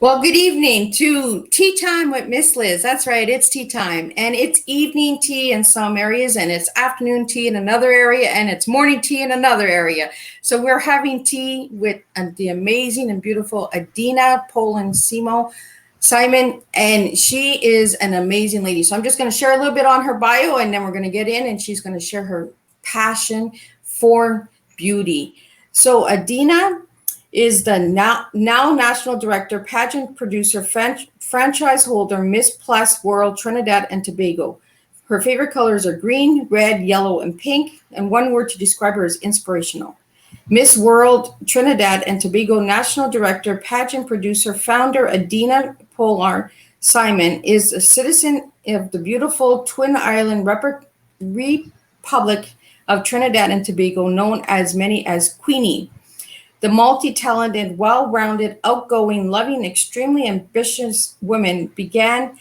Well, good evening to Tea Time with Miss Liz. That's right, it's tea time. And it's evening tea in some areas, and it's afternoon tea in another area, and it's morning tea in another area. So we're having tea with the amazing and beautiful Adina Pollard-Simon, and she is an amazing lady. So I'm just going to share a little bit on her bio, and then we're going to get in, and she's going to share her passion for beauty. So Adina is the now National Director, Pageant Producer, Franchise Holder, Miss Plus World Trinidad and Tobago. Her favorite colors are green, red, yellow, and pink, and one word to describe her is inspirational. Miss World Trinidad and Tobago National Director, Pageant Producer, Founder Adina Pollard Simon is a citizen of the beautiful Twin Island Republic of Trinidad and Tobago, known as many as Queenie. The multi-talented, well-rounded, outgoing, loving, extremely ambitious woman began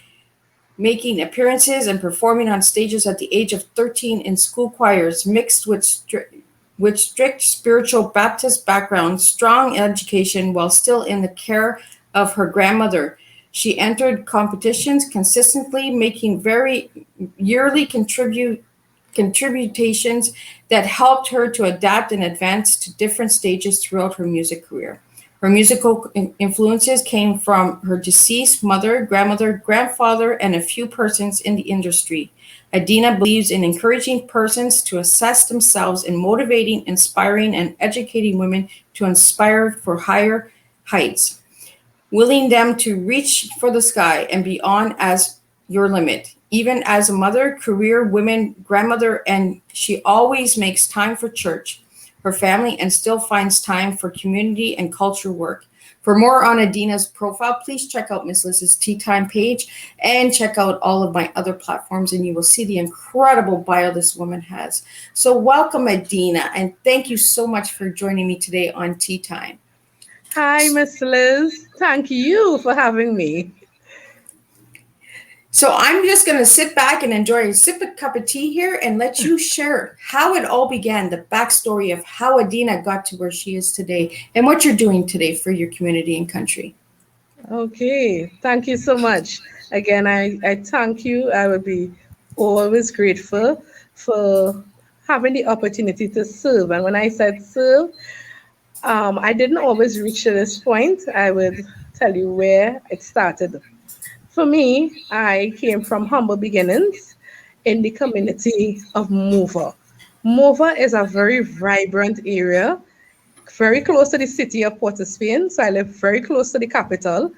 making appearances and performing on stages at the age of 13 in school choirs, mixed with strict spiritual Baptist background, strong education, while still in the care of her grandmother. She entered competitions consistently, making very yearly contributions that helped her to adapt and advance to different stages throughout her music career. Her musical influences came from her deceased mother, grandmother, grandfather, and a few persons in the industry. Adina believes in encouraging persons to assess themselves and motivating, inspiring, and educating women to inspire for higher heights, willing them to reach for the sky and beyond as your limit. Even as a mother, career woman, grandmother, and she always makes time for church, her family, and still finds time for community and culture work. For more on Adina's profile, please check out Miss Liz's Tea Time page and check out all of my other platforms, and you will see the incredible bio this woman has. So welcome, Adina, and thank you so much for joining me today on Tea Time. Hi, Miss Liz. Thank you for having me. So I'm just going to sit back and enjoy a sip of cup of tea here and let you share how it all began, the backstory of how Adina got to where she is today and what you're doing today for your community and country. Okay, thank you so much. Again, I thank you. I would be always grateful for having the opportunity to serve. And when I said serve, I didn't always reach to this point. I would tell you where it started. For me, I came from humble beginnings in the community of Mova. Mova is a very vibrant area, very close to the city of Port of Spain. So I live very close to the capital.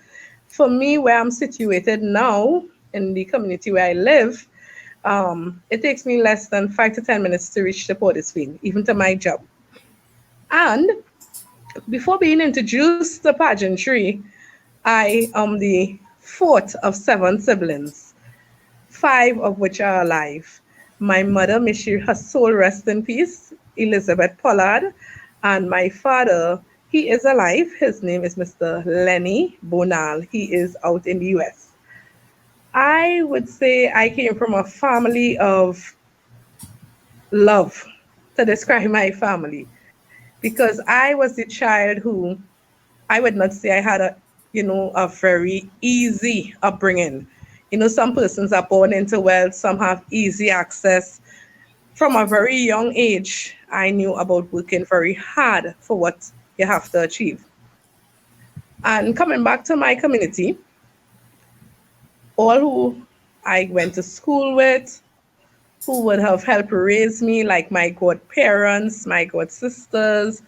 For me, where I'm situated now in the community where I live, it takes me less than 5 to 10 minutes to reach the Port of Spain, even to my job. And before being introduced to pageantry, I am the fourth of seven siblings, five of which are alive. My mother, may she her soul rest in peace, Elizabeth Pollard, and my father, he is alive. His name is Mr. Lenny Bonal. He is out in the US. I would say I came from a family of love to describe my family because I was the child who I would not say I had a very easy upbringing. Some persons are born into wealth, some have easy access. From a very young age, I knew about working very hard for what you have to achieve. And coming back to my community, all who I went to school with, who would have helped raise me, like my godparents, my god sisters,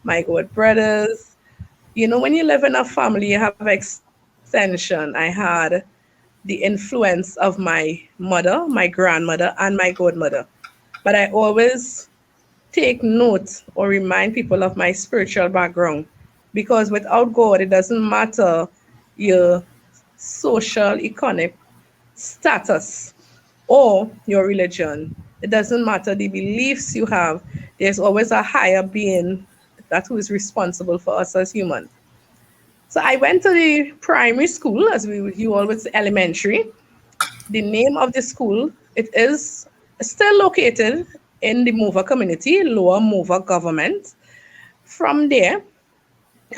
my god brothers. When you live in a family, you have extension. I had the influence of my mother, my grandmother, and my godmother. But I always take note or remind people of my spiritual background because without God, it doesn't matter your social, economic status or your religion. It doesn't matter the beliefs you have. There's always a higher being that who is responsible for us as humans. So I went to the primary school, as you always say, elementary. The name of the school, it is still located in the Mova community, Lower Mova government. From there,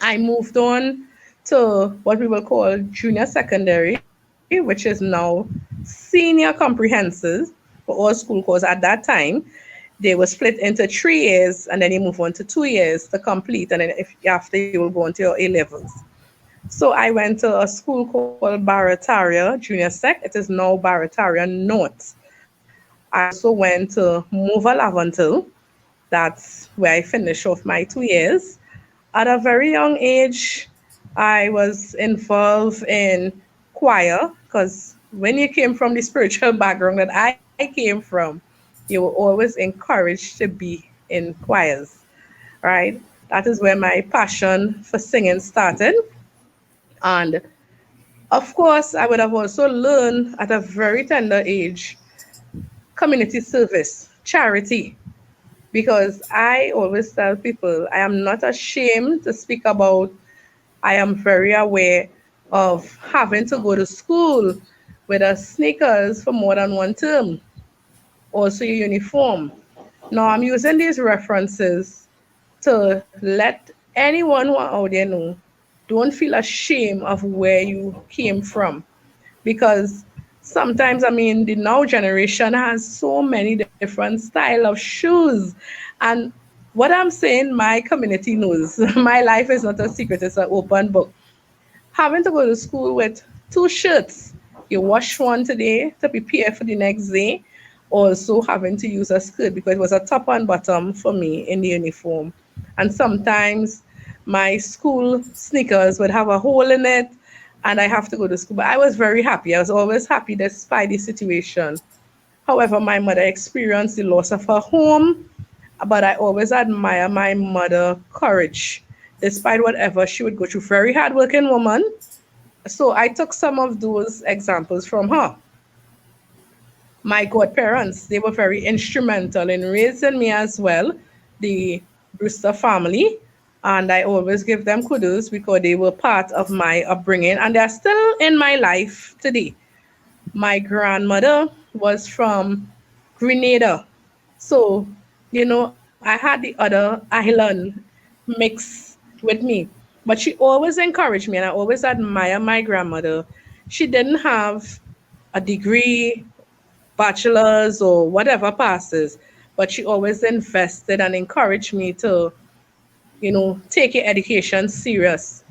I moved on to what we will call junior secondary, which is now senior comprehensive for all school courses. At that time, they were split into 3 years, and then you move on to 2 years to complete, and then if after you will go on to your A levels. So I went to a school called Barataria Junior Sec. It is now Barataria North. I also went to Mova Lavantil. That's where I finished off my 2 years. At a very young age, I was involved in choir because when you came from the spiritual background that I came from, you were always encouraged to be in choirs, right? That is where my passion for singing started. And of course, I would have also learned at a very tender age community service, charity, because I always tell people I am not ashamed to speak about. I am very aware of having to go to school with a sneakers for more than one term, also your uniform. Now I'm using these references to let anyone who are out there know, don't feel ashamed of where you came from, because sometimes, I mean, the now generation has so many different style of shoes. And what I'm saying, my community knows. My life is not a secret, it's an open book. Having to go to school with two shirts, you wash one today to prepare for the next day, also having to use a skirt because it was a top and bottom for me in the uniform. And sometimes my school sneakers would have a hole in it and I have to go to school. But I was very happy. I was always happy despite the situation. However, my mother experienced the loss of her home, but I always admire my mother courage. Despite whatever she would go through, very hardworking woman. So I took some of those examples from her. My godparents, they were very instrumental in raising me as well, the Brewster family. And I always give them kudos because they were part of my upbringing and they're still in my life today. My grandmother was from Grenada. So, I had the other island mix with me. But she always encouraged me, and I always admire my grandmother. She didn't have a degree, bachelor's, or whatever passes, but she always invested and encouraged me to, take your education serious,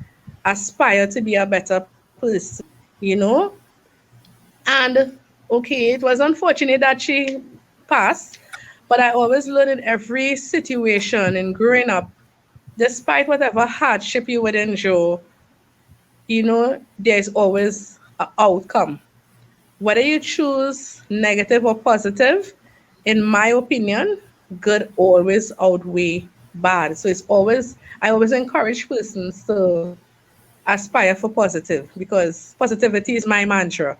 aspire to be a better person, you know. And okay, it was unfortunate that she passed, but I always learned in every situation in growing up, despite whatever hardship you would endure, there's always an outcome. Whether you choose negative or positive, in my opinion, good always outweigh bad. So I always encourage persons to aspire for positive because positivity is my mantra.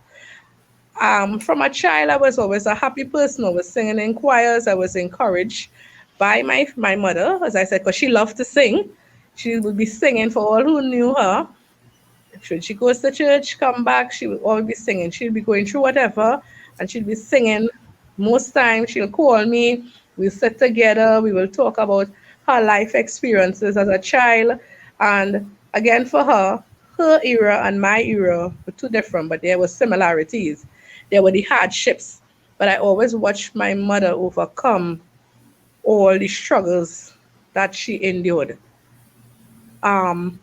From a child, I was always a happy person. I was singing in choirs. I was encouraged by my mother, as I said, because she loved to sing. She would be singing for all who knew her. Should she goes to church, come back, she will always be singing. She'll be going through whatever, and she'll be singing. Most times, she'll call me. We'll sit together. We will talk about her life experiences as a child. And again, for her era and my era were two different, but there were similarities. There were the hardships, but I always watched my mother overcome all the struggles that she endured. Um,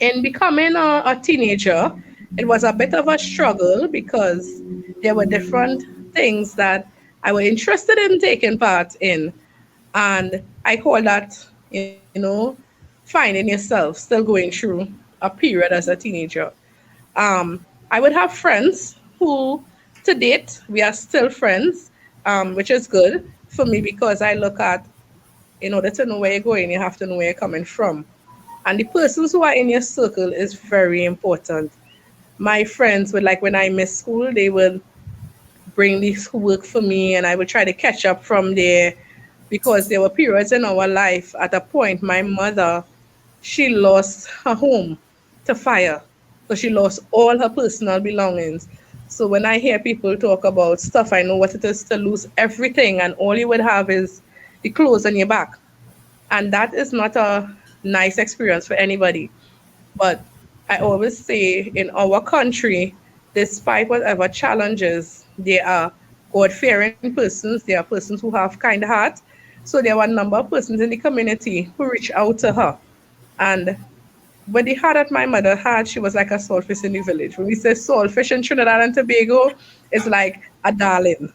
in becoming a teenager, it was a bit of a struggle because there were different things that I was interested in taking part in. And I call that, finding yourself, still going through a period as a teenager. I would have friends who, to date, we are still friends, which is good for me because I look at, in order to know where you're going, you have to know where you're coming from. And the persons who are in your circle is very important. My friends would like when I miss school, they would bring the schoolwork for me and I would try to catch up from there because there were periods in our life. At a point, my mother, she lost her home to fire. So she lost all her personal belongings. So when I hear people talk about stuff, I know what it is to lose everything and all you would have is the clothes on your back. And that is not a nice experience for anybody. But I always say in our country, despite whatever challenges, there are God fearing persons, there are persons who have kind heart. So there were a number of persons in the community who reached out to her. And when the heart that my mother had, she was like a saltfish in the village. When we say saltfish in Trinidad and Tobago, it's like a darling,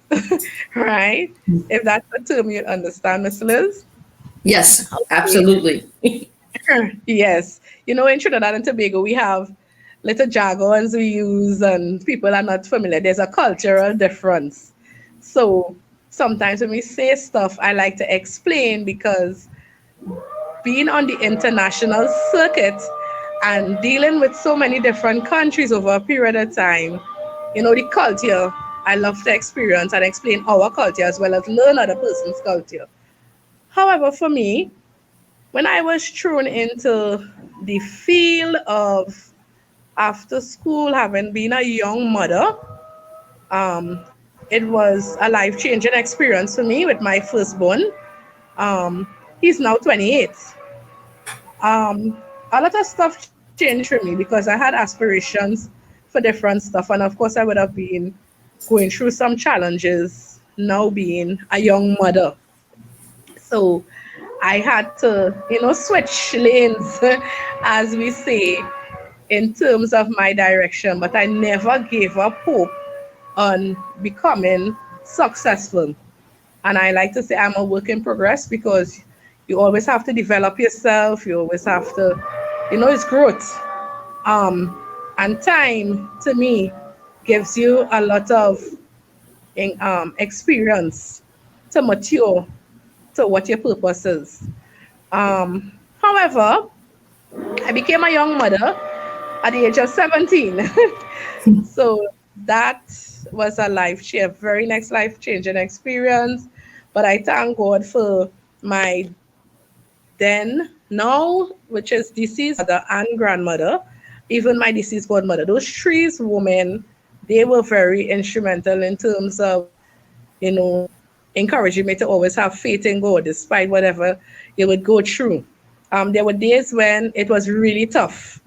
right? If that's the term you understand, Miss Liz. Yes, Okay. absolutely. Yes. In Trinidad and Tobago, we have little jargons we use, and people are not familiar. There's a cultural difference. So sometimes when we say stuff, I like to explain because being on the international circuit and dealing with so many different countries over a period of time, the culture, I love to experience and explain our culture as well as learn other person's culture. However, for me, when I was thrown into the field of after school, having been a young mother, it was a life changing experience for me with my firstborn. He's now 28. A lot of stuff changed for me because I had aspirations for different stuff. And of course, I would have been going through some challenges now being a young mother. So I had to, switch lanes, as we say, in terms of my direction. But I never gave up hope on becoming successful. And I like to say I'm a work in progress because you always have to develop yourself. You always have to, it's growth. Um, and time to me gives you a lot of experience to mature to what your purpose is. However, I became a young mother at the age of 17. So that was a very next life changing experience. But I thank God for my then, now, which is deceased mother and grandmother, even my deceased godmother. Those three women, they were very instrumental in terms of, you know, encouraging me to always have faith in God despite whatever you would go through. There were days when it was really tough.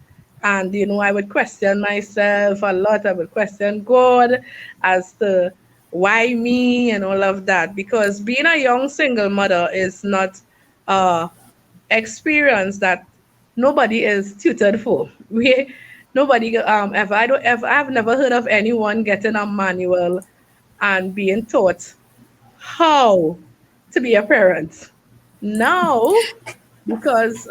And, I would question myself a lot. I would question God as to why me and all of that. Because being a young single mother is not a experience that nobody is tutored for. Nobody ever, I've never heard of anyone getting a manual and being taught how to be a parent. Now, because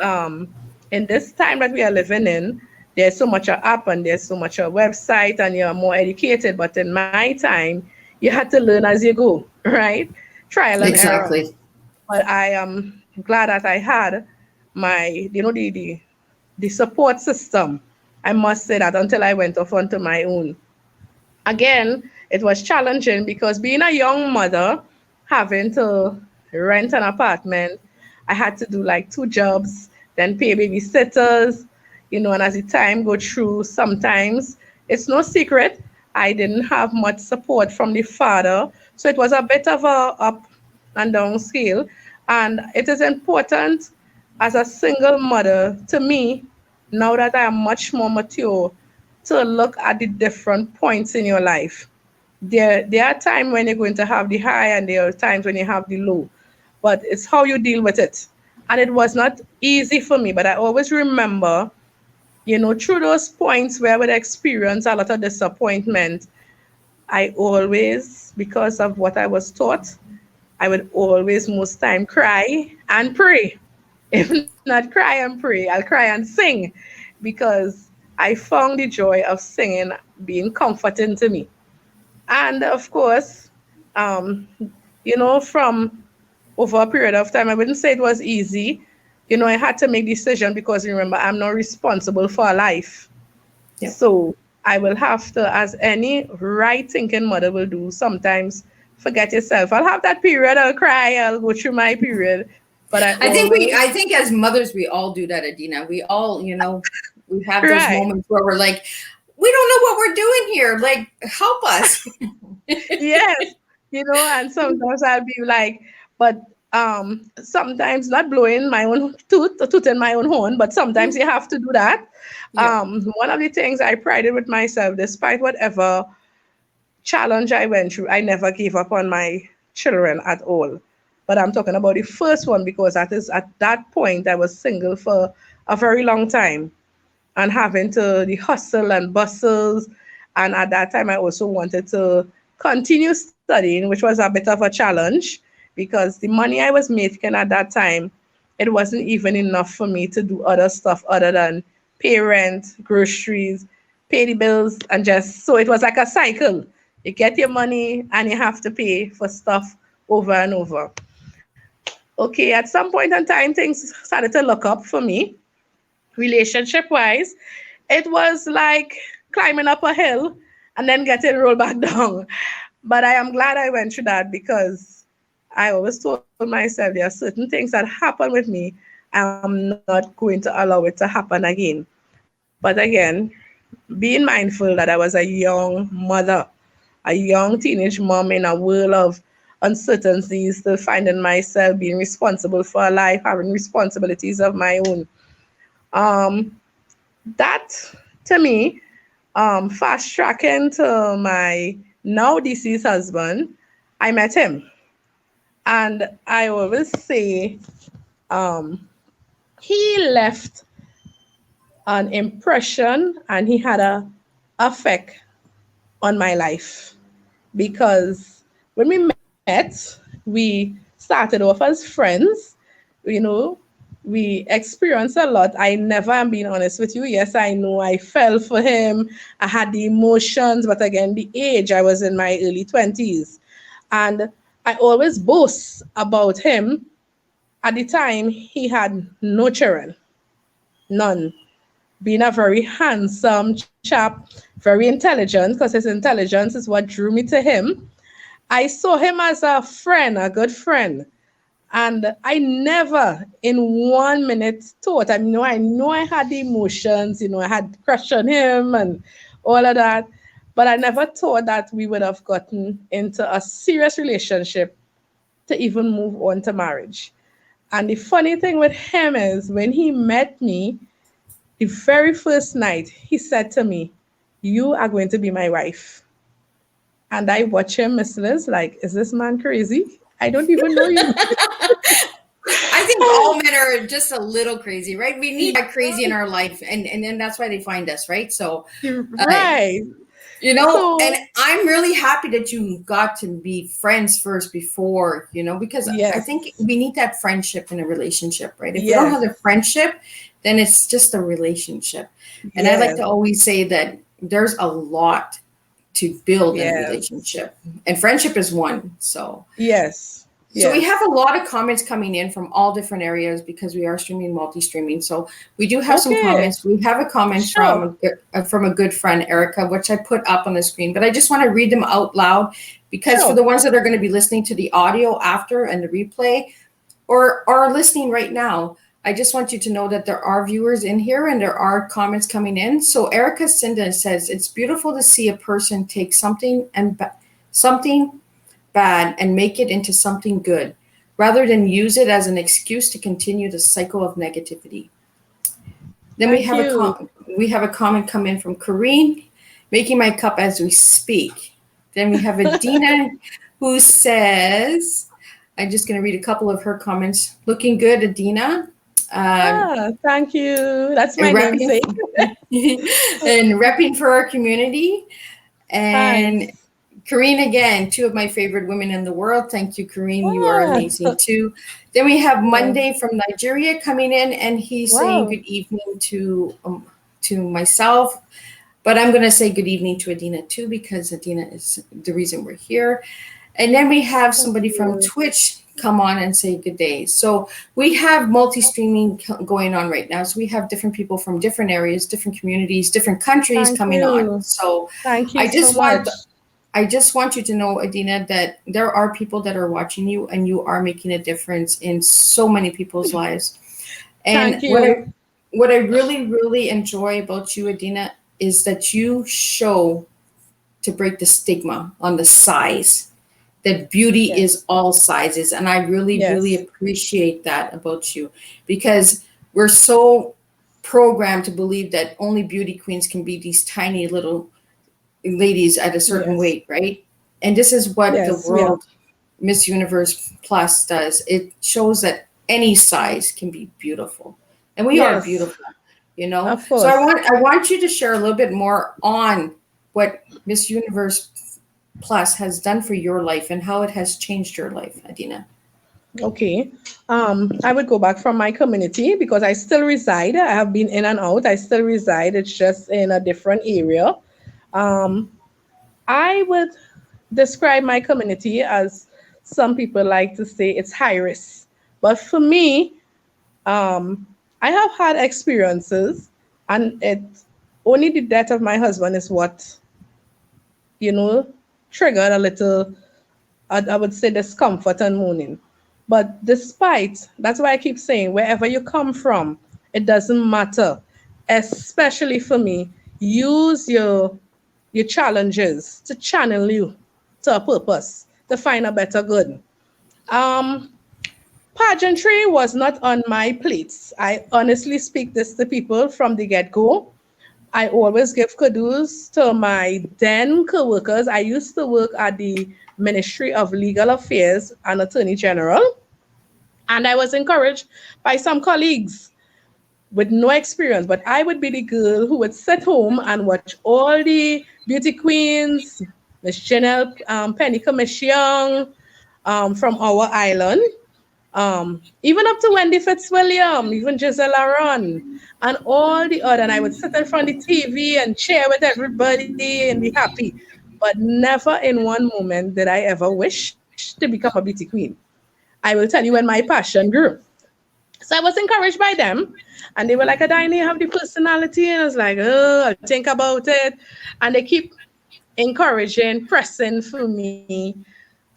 in this time that we are living in, there's so much a app and there's so much a website and you're more educated. But in my time, you had to learn as you go, right? Trial and error. Exactly. But I am glad that I had my, the support system. I must say that until I went off onto my own. Again, it was challenging because being a young mother, having to rent an apartment, I had to do like two jobs, then pay babysitters, and as the time go through, sometimes it's no secret I didn't have much support from the father, so it was a bit of a up and down scale. And it is important as a single mother to me, now that I am much more mature, to look at the different points in your life. There are times when you're going to have the high and there are times when you have the low, but it's how you deal with it. And it was not easy for me, but I always remember, through those points where I would experience a lot of disappointment, I always, because of what I was taught, I would always most time cry and pray. If not cry and pray, I'll cry and sing because I found the joy of singing being comforting to me. And of course, um, from over a period of time, I wouldn't say it was easy. I had to make decision because remember, I'm not responsible for a life. Yep. So I will have to, as any right thinking mother will do, sometimes forget yourself. I'll have that period, I'll cry, I'll go through my period. But I always, I think as mothers we all do that, Adina. We all, we have those right. moments where we're like, we don't know what we're doing here. Like, help us. Yes. And sometimes I'll be like, but Sometimes not blowing my own tooth or tooting my own horn, but sometimes you have to do that. Yeah. One of the things I prided with myself, despite whatever challenge I went through, I never gave up on my children at all. But I'm talking about the first one because that is at that point I was single for a very long time and having to the hustle and bustles. And at that time, I also wanted to continue studying, which was a bit of a challenge because the money I was making at that time, it wasn't even enough for me to do other stuff other than pay rent, groceries, pay the bills, and just so it was like a cycle. You get your money and you have to pay for stuff over and over. Okay, at some point in time, things started to look up for me relationship wise. It was like climbing up a hill and then getting rolled back down. But I am glad I went through that because I always told myself there are certain things that happen with me. I'm not going to allow it to happen again. But again, being mindful that I was a young mother, a young teenage mom in a world of uncertainties, still finding myself being responsible for a life, having responsibilities of my own. Um, that to me, fast tracking to my now deceased husband, I met him. And I always say he left an impression and he had a effect on my life because when we met, we started off as friends, you know, we experienced a lot. I never am being honest with you. Yes, I know I fell for him. I had the emotions, but again, the age, I was in my early 20s. And I always boast about him. At the time, he had no children, none. Being a very handsome chap, very intelligent, because his intelligence is what drew me to him. I saw him as a friend, a good friend. And I never in 1 minute thought, I know I had the emotions, I had crush on him and all of that. But I never thought that we would have gotten into a serious relationship to even move on to marriage. And the funny thing with him is when he met me, the very first night, he said to me, "You are going to be my wife." And I watch him, Miss Liz, like, is this man crazy? I don't even know you. I think all men are just a little crazy, right? We need that crazy in our life, and then that's why they find us, right? So, uh, Right. and So, I'm really happy that you got to be friends first before, because I think yes, we need that friendship in a relationship, right? If we don't have yes, the friendship, then it's just a relationship. And I like yes, to always say that there's a lot to build in a yes, relationship, and friendship is one. yes, So we have yes. a lot of comments coming in from all different areas because we are streaming, multi-streaming. So we do have some Okay, comments. We have a comment sure. from a good friend, Erica, which I put up on the screen. But I just want to read them out loud because for Sure. the ones that are going to be listening to the audio after and the replay, or are listening right now, I just want you to know that there are viewers in here and there are comments coming in. So Erica Cinda says it's beautiful to see a person take something bad and make it into something good rather than use it as an excuse to continue the cycle of negativity. Then Thank you. we have a comment come in from Corrine, making my cup as we speak. Then we have Adina who says, I'm just going to read a couple of her comments. Looking good, Adina. Thank you. That's my And repping namesake. and repping for our community. And Thanks. Karine again, two of my favorite women in the world. Thank you, Karine. You are Ah, amazing too. Then we have yeah. Monday from Nigeria coming in, and he's saying Wow. good evening to myself. But I'm going to say good evening to Adina too, because Adina is the reason we're here. And then we have Thank somebody from you. Twitch come on and say good day. So we have multi-streaming going on right now. So we have different people from different areas, different communities, different countries Thank coming on. you. So Thank you I so just want much. I just want you to know, Adina, that there are people that are watching you and you are making a difference in so many people's lives. And Thank you. what I really, really enjoy about you, Adina, is that you show to break the stigma on the size. that beauty Yes. is all sizes. And I really, really Yes. appreciate that about you, because we're so programmed to believe that only beauty queens can be these tiny little ladies at a certain Yes. weight, right? And this is what the Yes. We are. world Miss Universe Plus does. It shows that any size can be beautiful. And we are Yes. beautiful, you know? Of So course. I want you to share a little bit more on what Miss Universe Plus has done for your life and how it has changed your life, Adina. Okay. I would go back from my community because I still reside. I have been in and out. I still reside. It's just in a different area. Um, I would describe my community as some people like to say it's high risk. But for me, I have had experiences, and it only the death of my husband is what, you know, triggered a little, I would say, discomfort and mourning. But despite, that's why I keep saying, wherever you come from, it doesn't matter. Especially for me, use your challenges to channel you to a purpose, to find a better good. Um, Pageantry was not on my plates. I honestly speak this to people from the get go. I always give kudos to my then co-workers. I used to work at the Ministry of Legal Affairs and Attorney General, and I was encouraged by some colleagues with no experience. But I would be the girl who would sit home and watch all the beauty queens, Miss Janelle Penny Commission from our island, even up to Wendy Fitzwilliam, even Giselle Aron, and all the other. And I would sit in front of the TV and cheer with everybody and be happy. But never in one moment did I ever wish to become a beauty queen. I will tell you when my passion grew. So I was encouraged by them. And they were like, Adina, you have the personality. And I was like, oh, I'll think about it. And they keep encouraging, pressing for me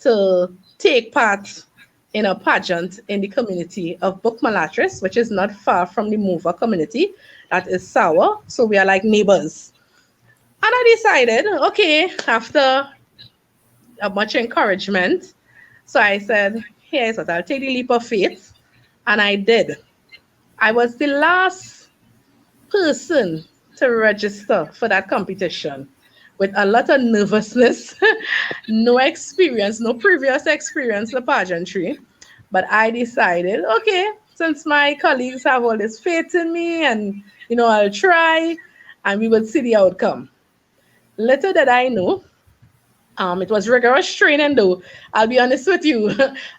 to take part in a pageant in the community of Bookmalatrice, which is not far from the Mover community. That is Sour. So we are like neighbors. And I decided, okay, after much encouragement, so I said, here's what, I'll take the leap of faith. And I did. I was the last person to register for that competition with a lot of nervousness, no experience, no previous experience in pageantry. But I decided, okay, since my colleagues have all this faith in me and, I'll try and we will see the outcome. Little did I know, it was rigorous training though. I'll be honest with you.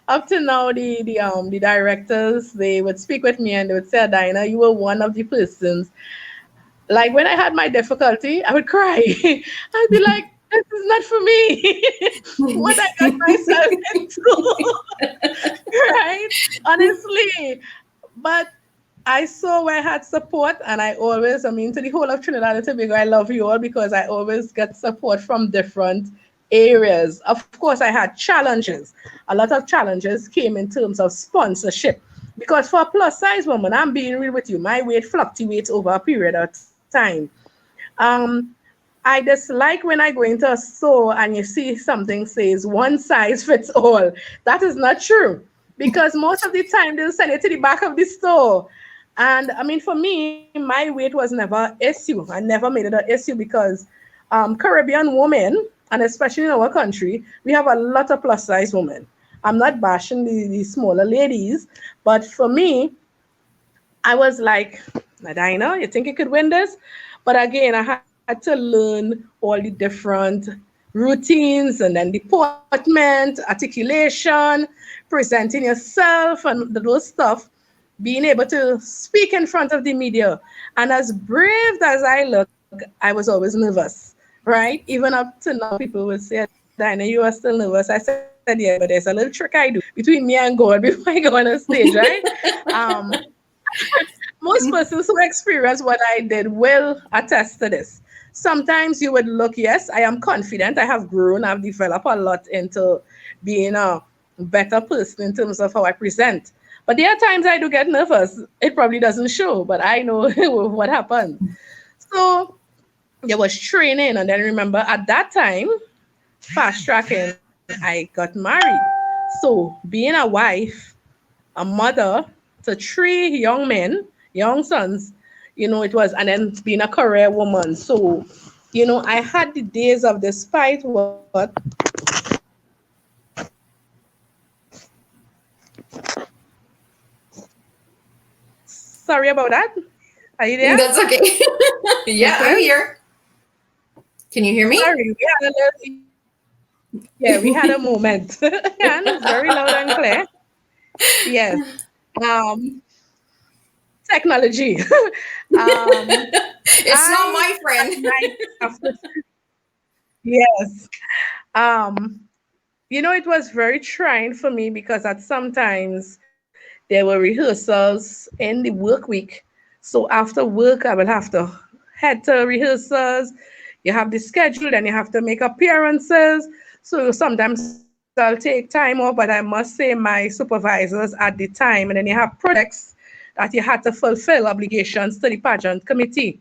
Up to now, the directors, they would speak with me and they would say, Adina, you were one of the persons. Like when I had my difficulty, I would cry. I'd be like, this is not for me. What I got myself into. Right? Honestly. But I saw where I had support, and I always, to the whole of Trinidad and Tobago, I love you all because I always get support from different areas. Of course, I had challenges. A lot of challenges came in terms of sponsorship. Because for a plus size woman, I'm being real with you, my weight fluctuates over a period of time. Um, I dislike when I go into a store and you see something says one size fits all. That is not true because most of the time they'll send it to the back of the store. And for me, my weight was never an issue. I never made it an issue because Caribbean women, and especially in our country, we have a lot of plus size women. I'm not bashing the smaller ladies, but for me, I was like, Adina, you think you could win this? But again, I had to learn all the different routines and then deportment, articulation, presenting yourself, and those stuff, being able to speak in front of the media. And as brave as I look, I was always nervous, right? Even up to now, people would say, Adina, you are still nervous. I said, yeah, but there's a little trick I do between me and God before I go on a stage, right? Um, Most persons who experience what I did will attest to this. Sometimes you would look, yes, I am confident. I have grown. I've developed a lot into being a better person in terms of how I present. But there are times I do get nervous. It probably doesn't show, but I know what happened. So there was training. And then remember, at that time, fast tracking I got married. So being a wife, a mother to three young men, young sons, it was, and then being a career woman. So, I had the days of despite what. Sorry about that. Are you there? That's okay. Yeah, I'm Okay. here. Can you hear me? Sorry, yeah, we had a moment. And very loud and clear. Yes. Um, Technology. um, It's not I my at friend. night after yes. Um, it was very trying for me because at sometimes there were rehearsals in the work week. So after work, I will have to head to rehearsals. You have the schedule, and you have to make appearances. So sometimes I'll take time off, but I must say my supervisors at the time, and then you have projects that you had to fulfill obligations to the pageant committee,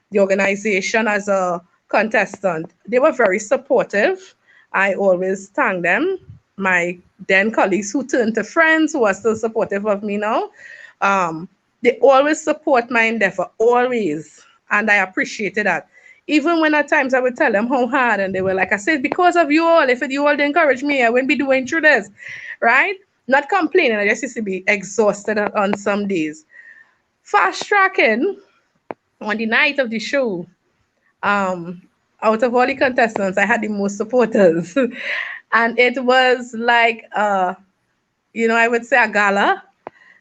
the organization as a contestant. They were very supportive. I always thank them. My then colleagues who turned to friends who are still supportive of me now. Um, they always support my endeavor, always. And I appreciated that. Even when at times I would tell them how hard, and they were like, I said, because of you all, if you all didn't encourage me, I wouldn't be doing through this, right? Not complaining, I just used to be exhausted on some days. Fast tracking on the night of the show, um, out of all the contestants, I had the most supporters. And it was like, I would say a gala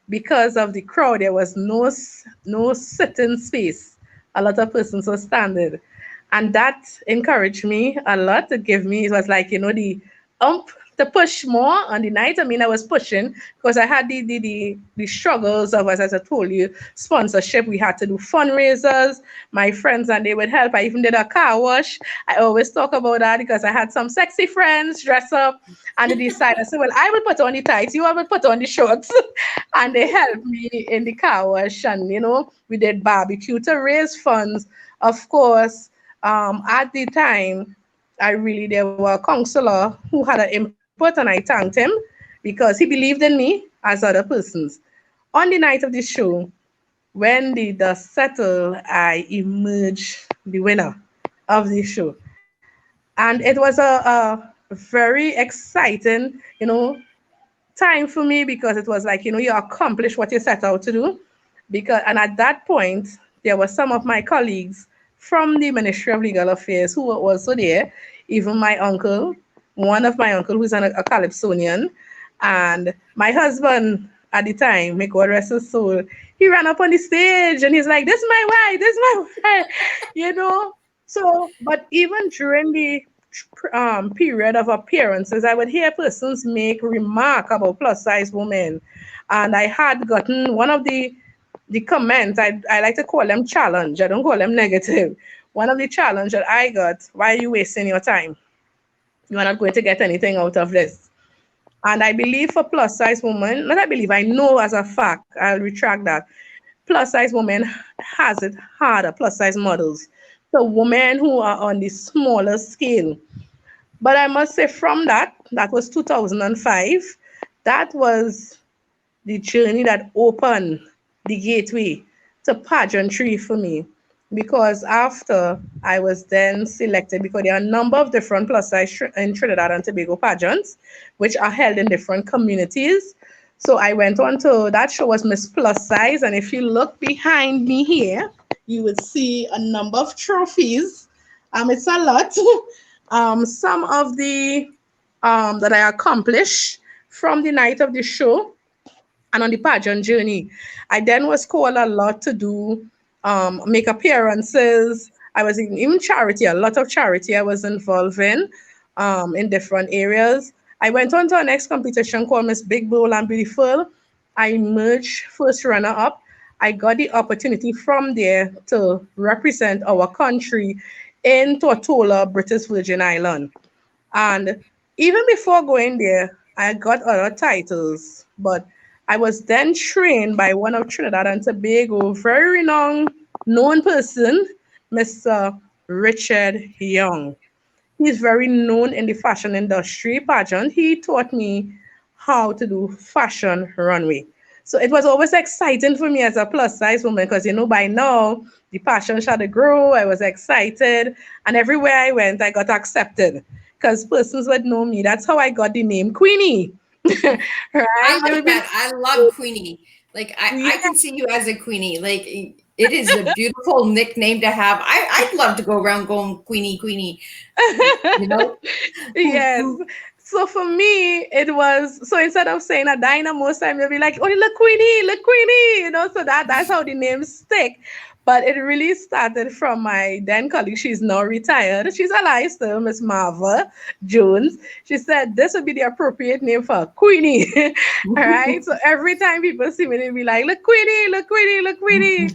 because of the crowd. There was no sitting space. A lot of persons were standing. And that encouraged me a lot to give me, it was like, the ump to push more on the night. I mean, I was pushing because I had the struggles of, as I told you, sponsorship. We had to do fundraisers. My friends and they would help. I even did a car wash. I always talk about that because I had some sexy friends dress up and they decided, I said, well, I will put on the tights, you all will put on the shorts. And they helped me in the car wash. And, we did barbecue to raise funds. Of course, at the time, there was a counselor who had an input, and I thanked him because he believed in me as other persons. On the night of the show, when the dust settled, I emerged the winner of the show. And it was a very exciting, time for me because it was like, you accomplish what you set out to do. And at that point, there were some of my colleagues from the Ministry of Legal Affairs who were also there, even my uncle, one of my uncle who's a Calypsonian, and my husband at the time, may God rest his soul, he ran up on the stage and he's like, this is my wife, this is my wife, you know. So, but even during the period of appearances, I would hear persons make remark about plus size women. And I had gotten one of the comments, I like to call them challenge. I don't call them negative. One of the challenge that I got, why are you wasting your time? You are not going to get anything out of this. And I believe for plus size women, not I believe, I know as a fact, I'll retract that. Plus size women has it harder, plus size models. So women who are on the smaller scale. But I must say from that was 2005, that was the journey that opened the gateway to pageantry for me. Because after I was then selected, because there are a number of different plus size in Trinidad and Tobago pageants, which are held in different communities. So I went on to that show was Miss Plus Size, and if you look behind me here, you would see a number of trophies. It's a lot. Some of the that I accomplished from the night of the show and on the pageant journey. I then was called a lot to do make appearances. I was even charity, a lot of charity I was involved in different areas. I went on to our next competition called Miss Big Bold and Beautiful. I emerged first runner up. I got the opportunity from there to represent our country in Tortola, British Virgin Island. And even before going there, I got other titles, but I was then trained by one of Trinidad and Tobago, very renowned, known person, Mr. Richard Young. He's very known in the fashion industry, pageant. He taught me how to do fashion runway. So it was always exciting for me as a plus size woman because, by now the passion started to grow. I was excited. And everywhere I went, I got accepted because persons would know me. That's how I got the name Queenie. I Right? They like would be that. I love Queenie. Like like, I can see you as a Queenie. Like it is a beautiful nickname to have. I'd love to go around going Queenie, Queenie. You know? yes. So for me, it was so instead of saying Adina, most time you'll be like, oh, look Queenie, so that's how the name stick. But it really started from my then colleague. She's now retired. She's alive still, Miss Marva Jones. She said this would be the appropriate name for Queenie. All right. So every time people see me, they'll be like, look Queenie, look Queenie, look Queenie.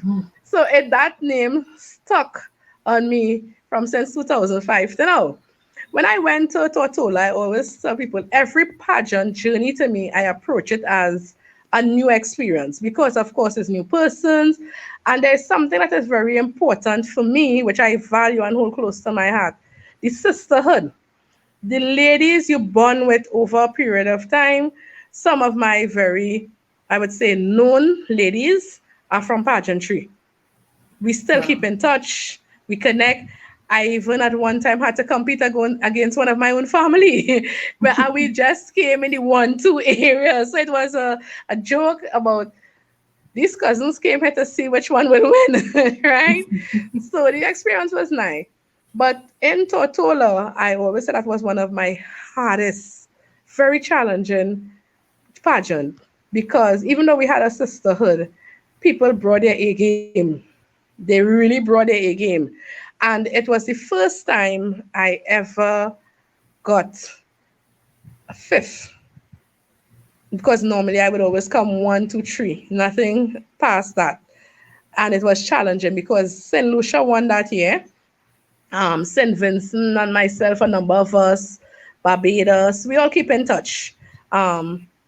So that name stuck on me from since 2005 to now. When I went to Tortola, I always tell people every pageant journey to me, I approach it as a new experience because, of course, it's new persons. And there's something that is very important for me, which I value and hold close to my heart, the sisterhood. The ladies you bond with over a period of time. Some of my very, I would say, known ladies are from pageantry. We still keep Wow. in touch. We connect. I even at one time had to compete against one of my own family, but we just came in the 1-2 area. So it was a joke about these cousins came here to see which one will win, right? So the experience was nice. But in Tortola, I always said that was one of my hardest, very challenging pageant because even though we had a sisterhood, people brought their A game. They really brought their A game. And it was the first time I ever got a fifth because normally I would always come 1, 2, 3, nothing past that. And it was challenging because St. Lucia won that year. St. Vincent and myself, a number of us, Barbados, we all keep in touch.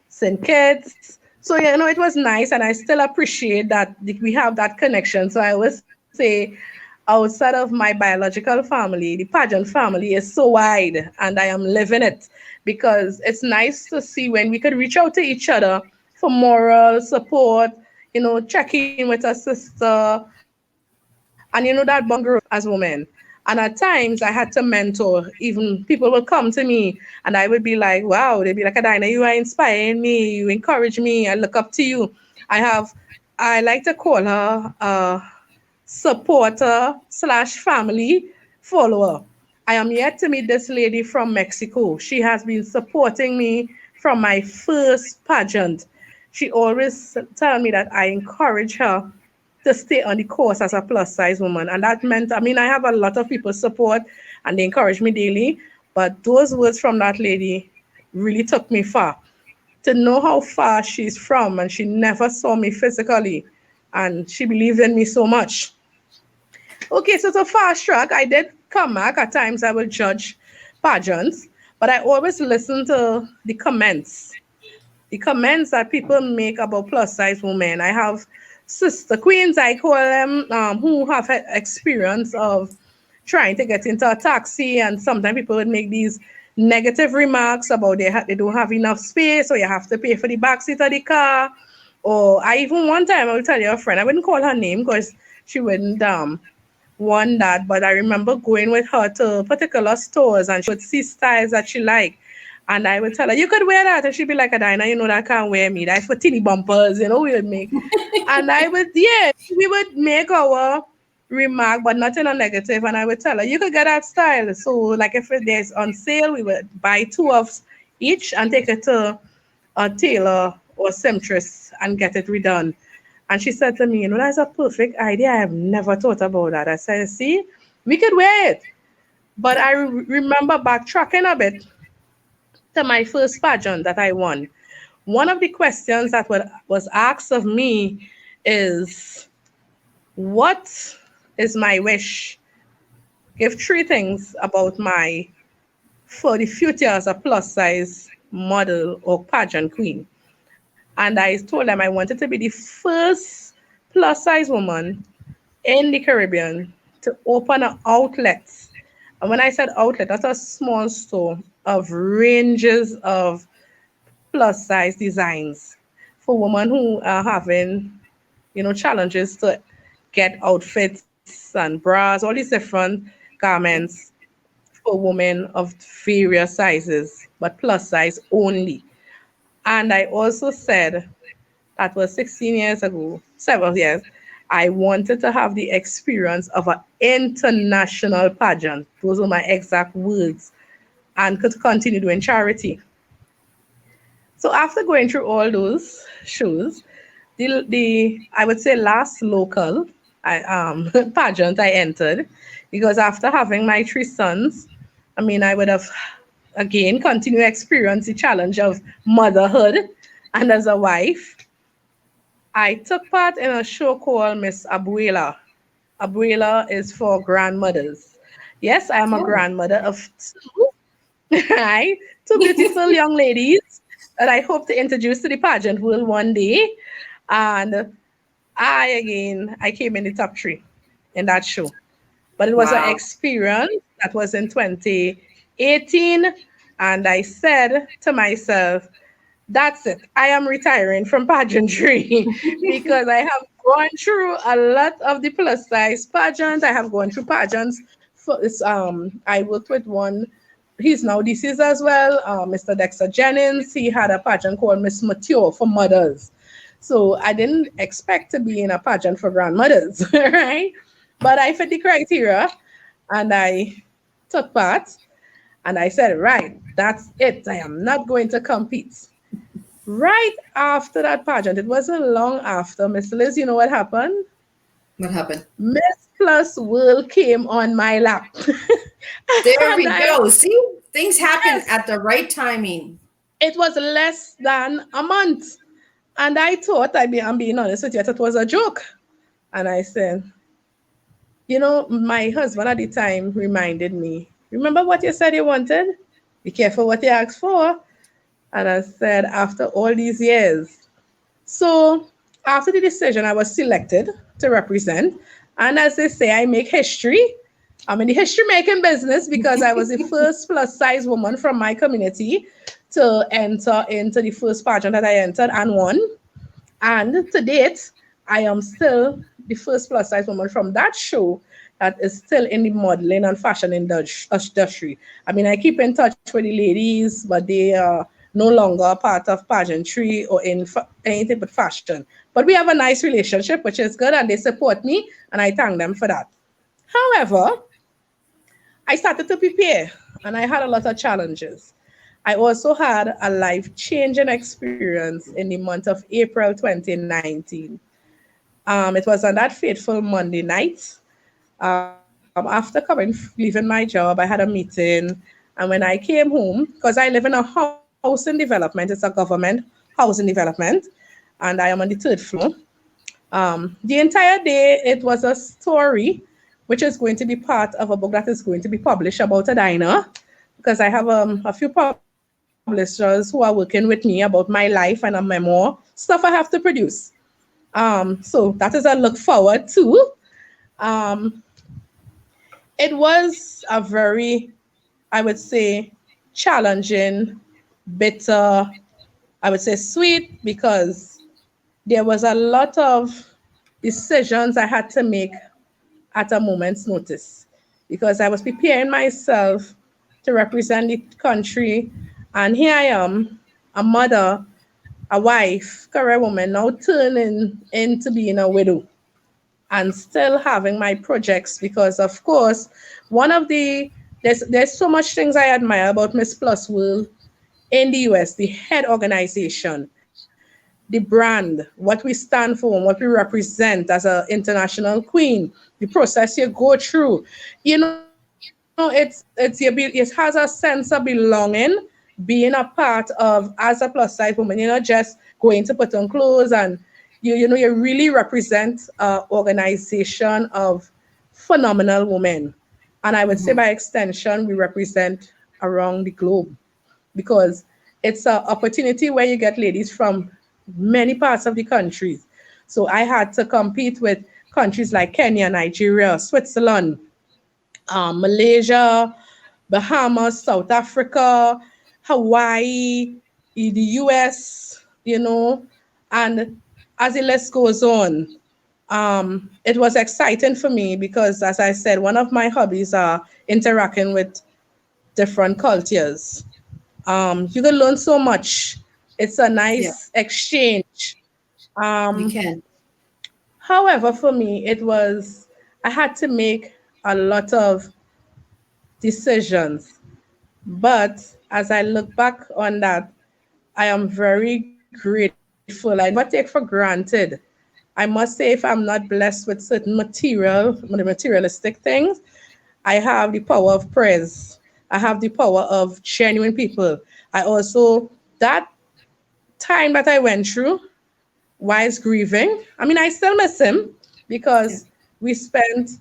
St. Kitts. So, it was nice, and I still appreciate that we have that connection. So, I always say, outside of my biological family, the pageant family is so wide, and I am living it because it's nice to see when we could reach out to each other for moral support, check in with a sister, and that bond grows as women. And at times I had to mentor. Even people will come to me and I would be like, wow, they'd be like, Adina, you are inspiring me. You encourage me. I look up to you. I like to call her a supporter slash family follower. I am yet to meet this lady from Mexico. She has been supporting me from my first pageant. She always tell me that I encourage her to stay on the course as a plus size woman. And that meant, I mean, I have a lot of people support and they encourage me daily. But those words from that lady really took me far. To know how far she's from and she never saw me physically and she believed in me so much. Okay, so to fast track, I did come back. At times I will judge pageants, but I always listen to the comments that people make about plus size women. I have sister queens, I call them, who have had experience of trying to get into a taxi, and sometimes people would make these negative remarks about they don't have enough space, or you have to pay for the back seat of the car. Or I even one time I will tell you a friend, I wouldn't call her name because she wouldn't want that, but I remember going with her to particular stores and she would see styles that she liked. And I would tell her, you could wear that. And she'd be like, Adina, that can't wear me. That's for teeny bumpers, we would make. And we would make our remark, but not in a negative. And I would tell her, you could get that style. So, like if there's on sale, we would buy two of each and take it to a tailor or seamstress and get it redone. And she said to me, that's a perfect idea. I have never thought about that. I said, see, we could wear it. But I remember backtracking a bit to my first pageant that I won. One of the questions that was asked of me is, what is my wish? Give three things about my for the future as a plus size model or pageant queen. And I told them I wanted to be the first plus size woman in the Caribbean to open an outlet And when I said outlet, that's a small store of ranges of plus size designs for women who are having, challenges to get outfits and bras, all these different garments for women of various sizes, but plus size only. And I also said, that was 16 years ago, 7 years, I wanted to have the experience of an international pageant. Those were my exact words, and could continue doing charity. So after going through all those shows, the I would say last local pageant I entered, because after having my three sons, I mean I would have again continued to experience the challenge of motherhood, and as a wife, I took part in a show called Miss Abuela. Abuela is for grandmothers. Yes, I am a Oh, grandmother of two, right? Two beautiful young ladies that I hope to introduce to the pageant world one day. And I came in the top three in that show. But it was an wow. experience that was in 2018. And I said to myself, that's it. I am retiring from pageantry because I have gone through a lot of the plus size pageants. I have gone through pageants. I worked with one. He's now deceased as well. Mr. Dexter Jennings. He had a pageant called Miss Mature for mothers. So I didn't expect to be in a pageant for grandmothers, right? But I fit the criteria, and I took part. And I said, right, that's it. I am not going to compete. Right after that pageant, it wasn't long after, Miss Liz, you know what happened? What happened? Miss Plus World came on my lap. There And we I, go. See, things happen yes, at the right timing. it was less than a month. And I thought, I'm being honest with you, I thought it was a joke. And I said, my husband at the time reminded me, remember what you said you wanted? Be careful what you ask for. And I said, after all these years. So after the decision, I was selected to represent. And as they say, I make history. I'm in the history making business because I was the first plus size woman from my community to enter into the first pageant that I entered and won. And to date, I am still the first plus size woman from that show that is still in the modeling and fashion industry. I mean, I keep in touch with the ladies, but they are no longer part of pageantry or in anything but fashion. But we have a nice relationship, which is good, and they support me, and I thank them for that. However, I started to prepare, and I had a lot of challenges. I also had a life changing experience in the month of April 2019. It was on that fateful Monday night. After leaving my job, I had a meeting. And when I came home, because I live in a housing development, it's a government housing development, and I am on the third floor. The entire day, it was a story which is going to be part of a book that is going to be published about Adina, because I have a few publishers who are working with me about my life and a memoir, stuff I have to produce. So that is a look forward to. Um, it was a very, I would say, challenging, bitter, I would say sweet, because there was a lot of decisions I had to make at a moment's notice, because I was preparing myself to represent the country. And here I am, a mother, a wife, career woman, now turning into being a widow and still having my projects, because of course one of the there's so much things I admire about Miss Plus World in the US, the head organization, the brand, what we stand for, and what we represent as an international queen, the process you go through. It has a sense of belonging, being a part of as a plus size woman. You're not just going to put on clothes, and you really represent an organization of phenomenal women. And I would say Mhm. by extension, we represent around the globe, because it's an opportunity where you get ladies from many parts of the countries. So I had to compete with countries like Kenya, Nigeria, Switzerland, Malaysia, Bahamas, South Africa, Hawaii, the US, and as the list goes on, it was exciting for me because, as I said, one of my hobbies are interacting with different cultures. You can learn so much. It's a Yeah, nice exchange. you Um, can. However, for me, I had to make a lot of decisions. But as I look back on that, I am very grateful. I never take for granted. I must say, if I'm not blessed with certain materialistic things, I have the power of praise. I have the power of genuine people. I also, that time that I went through, whilst grieving, I mean, I still miss him Yeah, because we spent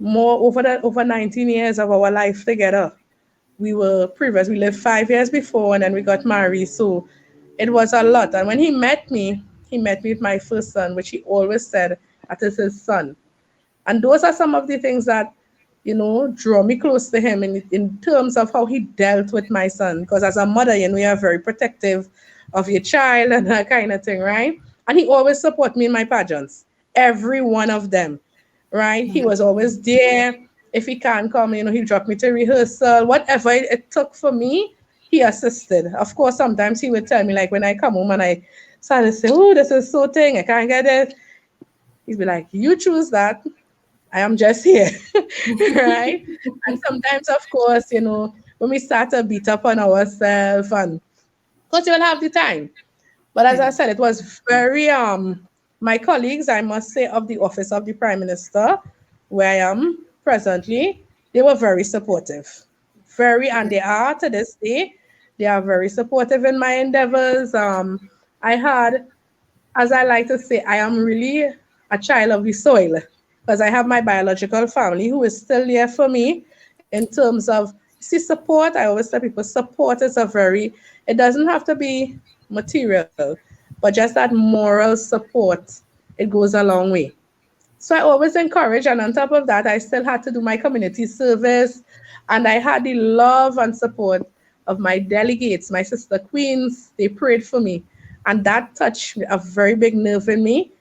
over 19 years of our life together. We lived 5 years before and then we got married. So it was a lot. And when he met me with my first son, which he always said that is his son. And those are some of the things that, draw me close to him in terms of how he dealt with my son. Because as a mother, you are very protective of your child and that kind of thing, right? And he always support me in my pageants, every one of them, right? He was always there. If he can't come, he dropped me to rehearsal, whatever it took for me, he assisted. Of course, sometimes he would tell me, like when I come home and I started to say, oh, this is so thing, I can't get it. He'd be like, you choose that. I am just here, right? And sometimes, of course, when we start to beat up on ourselves, and because you'll have the time. But as yeah, I said, it was very my colleagues, I must say, of the office of the Prime Minister, where I am presently, they were very supportive. Very, and they are to this day. They are very supportive in my endeavors. I had as I like to say, I am really a child of the soil because I have my biological family who is still there for me in terms of see support. I always tell people support is it doesn't have to be material, but just that moral support, it goes a long way. So I always encourage, and on top of that, I still had to do my community service, and I had the love and support of my delegates, my sister queens. They prayed for me, and that touched a very big nerve in me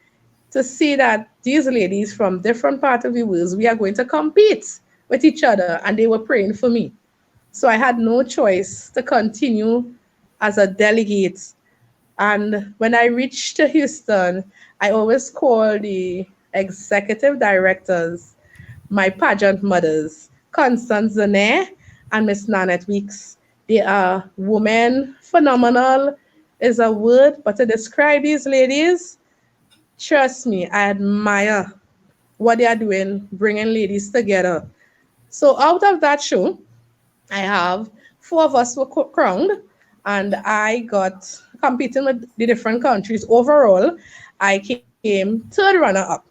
to see that these ladies from different parts of the world, we are going to compete with each other, and they were praying for me. So I had no choice to continue as a delegate. And when I reached Houston, I always call the executive directors my pageant mothers, Constance Zane and Miss Nanette Weeks. They are women, phenomenal is a word, but to describe these ladies, trust me, I admire what they are doing, bringing ladies together. So out of that show, I have four of us were crowned, and I got competing with the different countries. Overall, I came third runner up,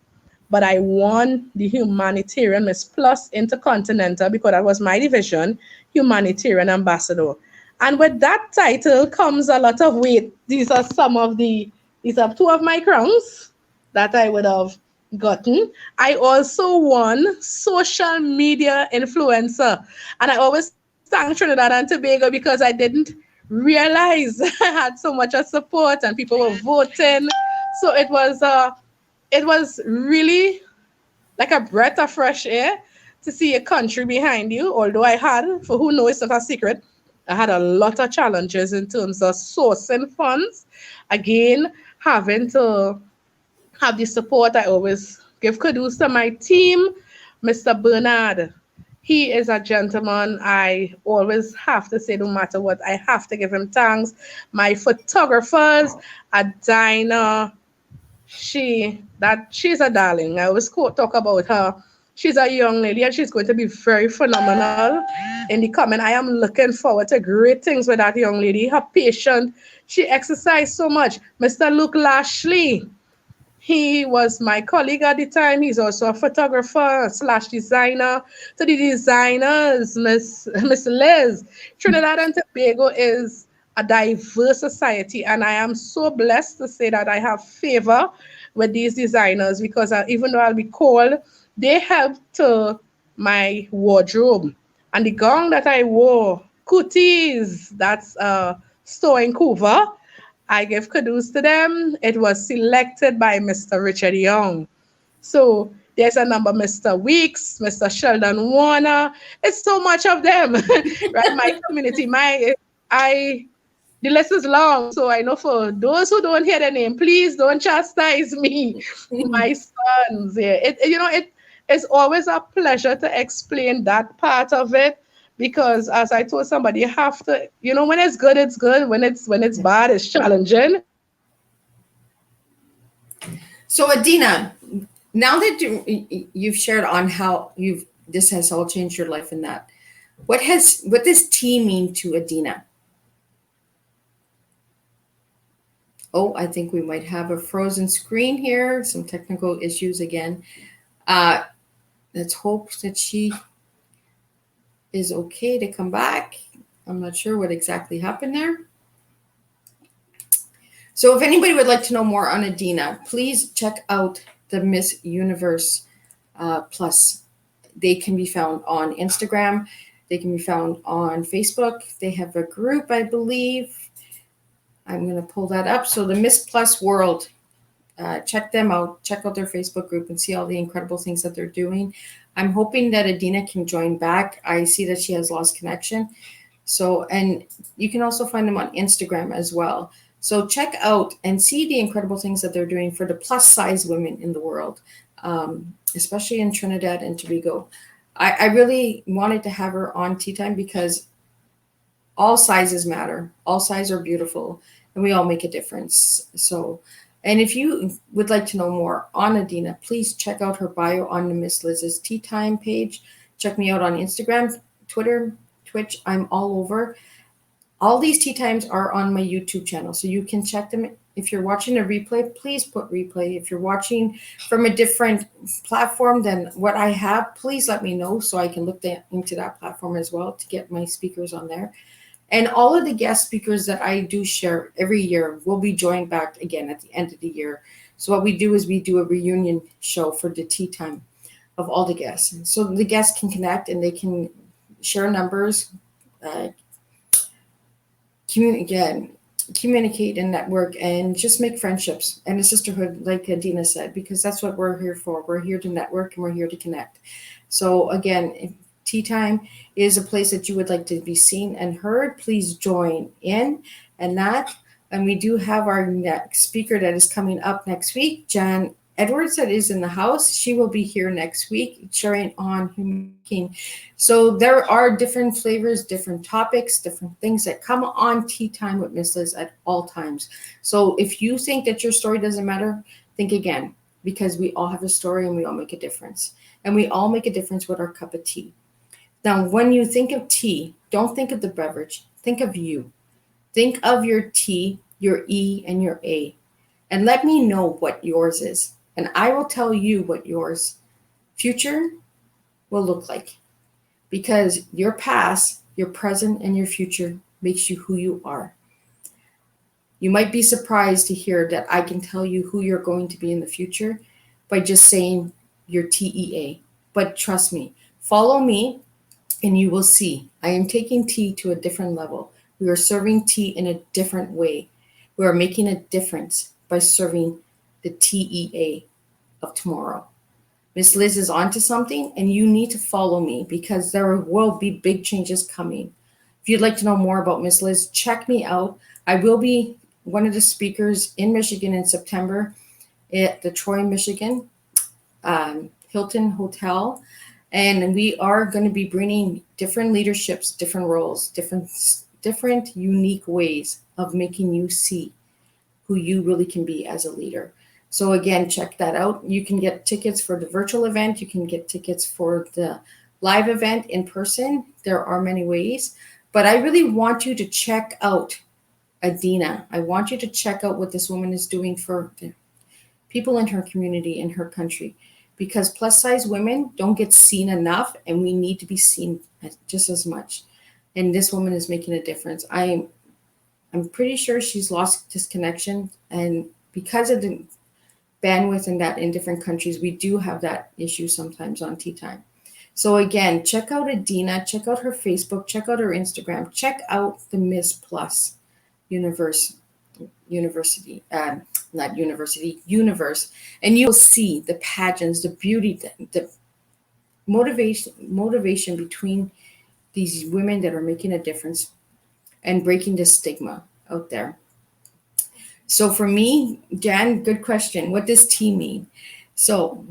but I won the Humanitarian Miss Plus Intercontinental because that was my division, Humanitarian Ambassador. And with that title comes a lot of weight. These are two of my crowns that I would have gotten. I also won social media influencer. And I always thank Trinidad and Tobago because I didn't realize I had so much of support and people were voting. So it was really like a breath of fresh air to see a country behind you. Although I had, for who knows, it's not a secret, I had a lot of challenges in terms of sourcing funds. Again, having to have the support. I always give kudos to my team, Mr. Bernard. He is a gentleman. I always have to say, no matter what, I have to give him thanks. My photographers, Adina, she's a darling. I always talk about her. She's a young lady and she's going to be very phenomenal in the coming. I am looking forward to great things with that young lady. Her patient, she exercised so much. Mr. Luke Lashley, he was my colleague at the time. He's also a photographer slash designer. To the designers, Miss Liz, Trinidad and Tobago is a diverse society, and I am so blessed to say that I have favor with these designers because even though I'll be called, they help to my wardrobe. And the gown that I wore, Cooties, that's store in Vancouver, I gave kudos to them. It was selected by Mr. Richard Young. So there's a number, Mr. Weeks, Mr. Sheldon Warner. It's so much of them, right? My community, I, the list is long. So I know for those who don't hear the name, please don't chastise me, my sons. Yeah, it's always a pleasure to explain that part of it because, as I told somebody, you have to, when it's good, it's good. When it's bad, it's challenging. So Adina, now that you've shared on how this has all changed your life and that, what does tea mean to Adina? Oh, I think we might have a frozen screen here, some technical issues again. Uh, let's hope that she is okay to come back. I'm not sure what exactly happened there. So if anybody would like to know more on Adina, please check out the Miss Universe Plus. They can be found on Instagram. They can be found on Facebook. They have a group, I believe. I'm going to pull that up. So the Miss Plus World, check them out. Check out their Facebook group and see all the incredible things that they're doing. I'm hoping that Adina can join back. I see that she has lost connection. So, and you can also find them on Instagram as well. So check out and see the incredible things that they're doing for the plus size women in the world, especially in Trinidad and Tobago. I really wanted to have her on Teatime because all sizes matter. All sizes are beautiful and we all make a difference. So, and if you would like to know more on Adina, please check out her bio on the Miss Liz's Teatime page. Check me out on Instagram, Twitter, Twitch. I'm all over. All these tea times are on my YouTube channel, so you can check them. If you're watching a replay, please put replay. If you're watching from a different platform than what I have, please let me know so I can look into that platform as well to get my speakers on there. And all of the guest speakers that I do share every year will be joined back again at the end of the year. So what we do is we do a reunion show for the tea time of all the guests. So the guests can connect and they can share numbers, communicate and network and just make friendships and a sisterhood, like Adina said, because that's what we're here for. We're here to network and we're here to connect. So again, if Tea Time is a place that you would like to be seen and heard, please join in and that. And we do have our next speaker that is coming up next week, Jan Edwards, that is in the house. She will be here next week sharing on Humanitarian. So there are different flavors, different topics, different things that come on Tea Time with Miss Liz at all times. So if you think that your story doesn't matter, think again, because we all have a story and we all make a difference. And we all make a difference with our cup of tea. Now, when you think of tea, don't think of the beverage. Think of you. Think of your T, your E, and your A. And let me know what yours is. And I will tell you what yours future will look like. Because your past, your present, and your future makes you who you are. You might be surprised to hear that I can tell you who you're going to be in the future by just saying your TEA. But trust me, follow me and you will see. I am taking tea to a different level. We are serving tea in a different way. We are making a difference by serving the TEA of tomorrow. Miss Liz is onto something and you need to follow me because there will be big changes coming. If you'd like to know more about Miss Liz, check me out. I will be one of the speakers in Michigan in September at the Troy, Michigan Hilton Hotel. And we are going to be bringing different leaderships, different roles, different unique ways of making you see who you really can be as a leader. So again, check that out. You can get tickets for the virtual event. You can get tickets for the live event in person. There are many ways, but I really want you to check out Adina. I want you to check out what this woman is doing for people in her community, in her country, because plus size women don't get seen enough and we need to be seen just as much. And this woman is making a difference. I'm pretty sure she's lost disconnection, and because of the bandwidth and that in different countries, we do have that issue sometimes on Tea Time. So again, check out Adina, check out her Facebook, check out her Instagram, check out the Miss Plus universe university, not university, universe, and you'll see the pageants, the beauty, the motivation between these women that are making a difference and breaking the stigma out there. So for me, Jan, good question. What does T mean? So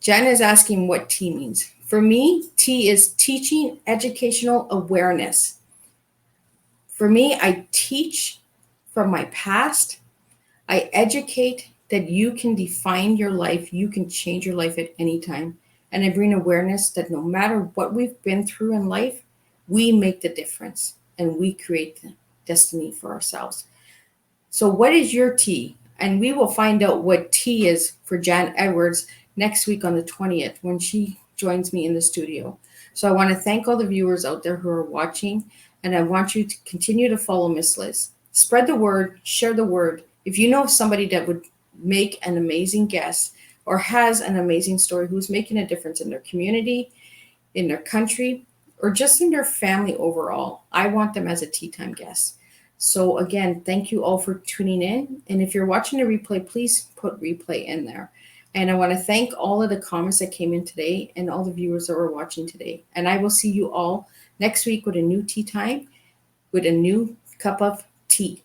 Jan is asking what T means. For me, T is teaching educational awareness. For me, I teach from my past. I educate that you can define your life, you can change your life at any time. And I bring awareness that no matter what we've been through in life, we make the difference and we create the destiny for ourselves. So, what is your T? And we will find out what T is for Jan Edwards next week on the 20th when she joins me in the studio. So, I want to thank all the viewers out there who are watching, and I want you to continue to follow Miss Liz. Spread the word, share the word. If you know somebody that would make an amazing guest or has an amazing story who's making a difference in their community, in their country, or just in their family overall, I want them as a Tea Time guest. So again, thank you all for tuning in. And if you're watching the replay, please put replay in there. And I want to thank all of the comments that came in today and all the viewers that were watching today. And I will see you all next week with a new Tea Time, with a new cup of tea.